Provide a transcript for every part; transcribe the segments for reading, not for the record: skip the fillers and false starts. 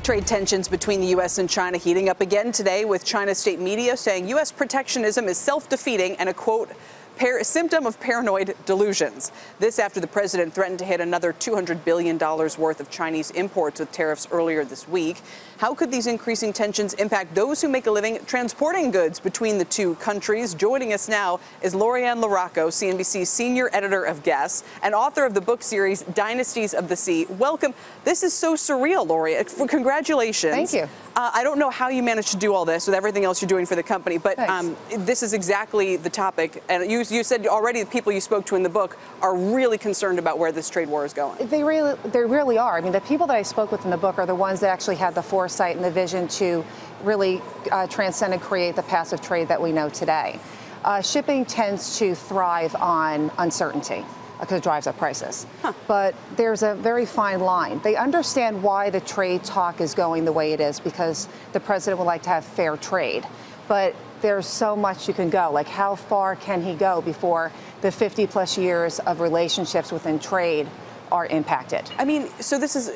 Trade tensions between the U.S. and China heating up again today, with China's state media saying U.S. protectionism is self-defeating and a, quote, symptom of paranoid delusions. This after the president threatened to hit another $200 billion worth of Chinese imports with tariffs earlier this week. How could these increasing tensions impact those who make a living transporting goods between the two countries? Joining us now is Ann LaRocco, CNBC's senior editor of Guess and author of the book series Dynasties of the Sea. Welcome. This is so surreal, Lori. Congratulations. Thank you. I don't know how you managed to do all this with everything else you're doing for the company, but this is exactly the topic. And you said already the people you spoke to in the book are really concerned about where this trade war is going. They really are. I mean, the people that I spoke with in the book are the ones that actually had the foresight and the vision to really transcend and create the passive trade that we know today. Shipping tends to thrive on uncertainty because it drives up prices. But there's a very fine line. They understand why the trade talk is going the way it is, because the president would like to have fair trade. But there's so much you can go. Like, how far can he go before the 50-plus years of relationships within trade are impacted? I mean, so this is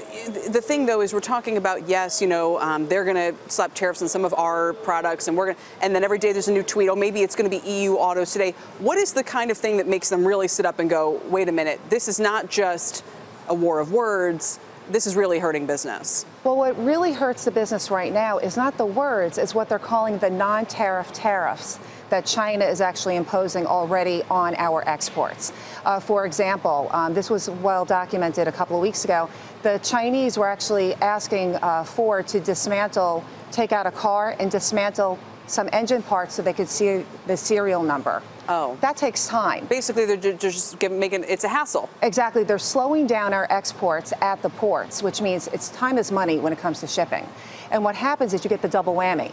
the thing, though, is we're talking about, yes, you know, they're going to slap tariffs on some of our products, and and then every day there's a new tweet. Oh, maybe it's going to be EU autos today. What is the kind of thing that makes them really sit up and go, wait a minute, this is not just a war of words. This is really hurting business? Well, what really hurts the business right now is not the words, it's what they're calling the non-tariff tariffs that China is actually imposing already on our exports. For example, this was well documented a couple of weeks ago. The Chinese were actually asking Ford to take out a car and dismantle some engine parts so they could see the serial number. Oh. That takes time. Basically, they're just making it's a hassle. Exactly. They're slowing down our exports at the ports, which means it's time is money when it comes to shipping. And what happens is you get the double whammy.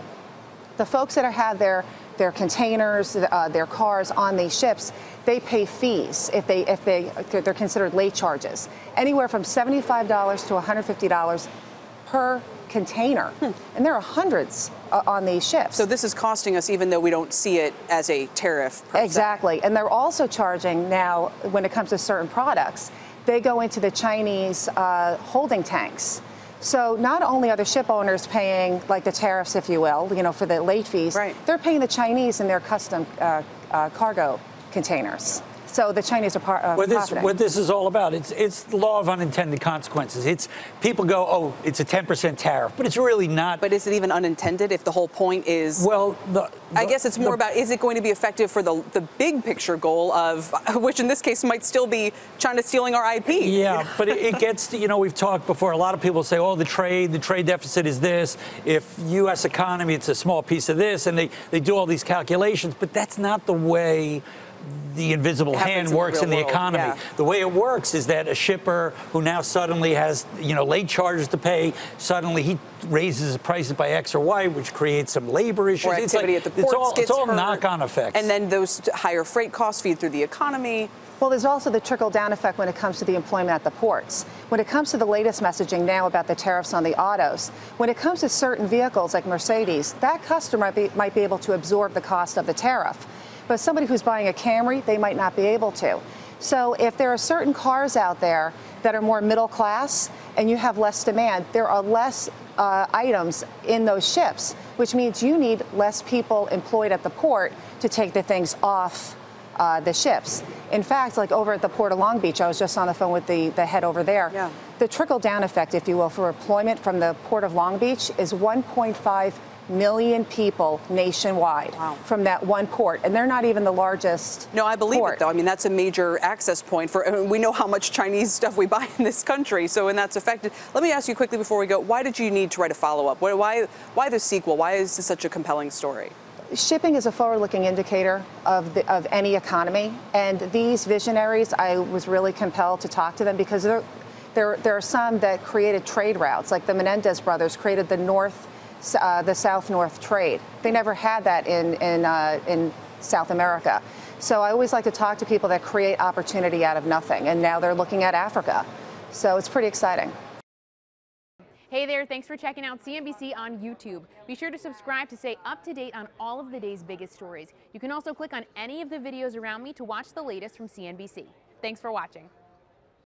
The folks that have their containers, their cars on these ships, they pay fees if they're considered late charges, anywhere from $75 to $150 per container. And there are hundreds on these ships. So this is costing us even though we don't see it as a tariff. Exactly. And they're also charging now, when it comes to certain products, they go into the Chinese holding tanks. So not only are the ship owners paying, like, the tariffs, if you will, you know, for the late fees, they're paying the Chinese in their custom cargo containers. So the Chinese are profiting. What this is all about, it's the law of unintended consequences. It's people go, oh, it's a 10% tariff, but it's really not. But is it even unintended if the whole point is? Well, I guess it's more about, is it going to be effective for the big picture goal of, which in this case might still be China stealing our IP? Yeah, but it gets to, you know, we've talked before, a lot of people say, oh, the trade deficit is this. If U.S. economy, it's a small piece of this, and they do all these calculations, but that's not the way the invisible hand works in the economy. Yeah. The way it works is that a shipper who now suddenly has, you know, late charges to pay, suddenly he raises his prices by X or Y, which creates some labor issues. Or activity at the ports it's all knock-on effects. And then those higher freight costs feed through the economy. Well, there's also the trickle-down effect when it comes to the employment at the ports. When it comes to the latest messaging now about the tariffs on the autos, when it comes to certain vehicles like Mercedes, that customer might be able to absorb the cost of the tariff. But somebody who's buying a Camry, they might not be able to. So if there are certain cars out there that are more middle class and you have less demand, there are less items in those ships, which means you need less people employed at the port to take the things off the ships. In fact, like over at the Port of Long Beach, I was just on the phone with the head over there. Yeah. The trickle-down effect, if you will, for employment from the Port of Long Beach is 1.5 million people nationwide from that one port, and they're not even the largest. No, I believe it, though. I mean, that's a major access point for. I mean, we know how much Chinese stuff we buy in this country, so and that's affected. Let me ask you quickly before we go: why did you need to write a follow-up? Why the sequel? Why is this such a compelling story? Shipping is a forward-looking indicator of any economy, and these visionaries, I was really compelled to talk to them because there are some that created trade routes, like the Menendez brothers created the South-North trade. They never had that in South America. So I always like to talk to people that create opportunity out of nothing, and now they're looking at Africa. So it's pretty exciting. Hey there, thanks for checking out CNBC on YouTube. Be sure to subscribe to stay up to date on all of the day's biggest stories. You can also click on any of the videos around me to watch the latest from CNBC. Thanks for watching.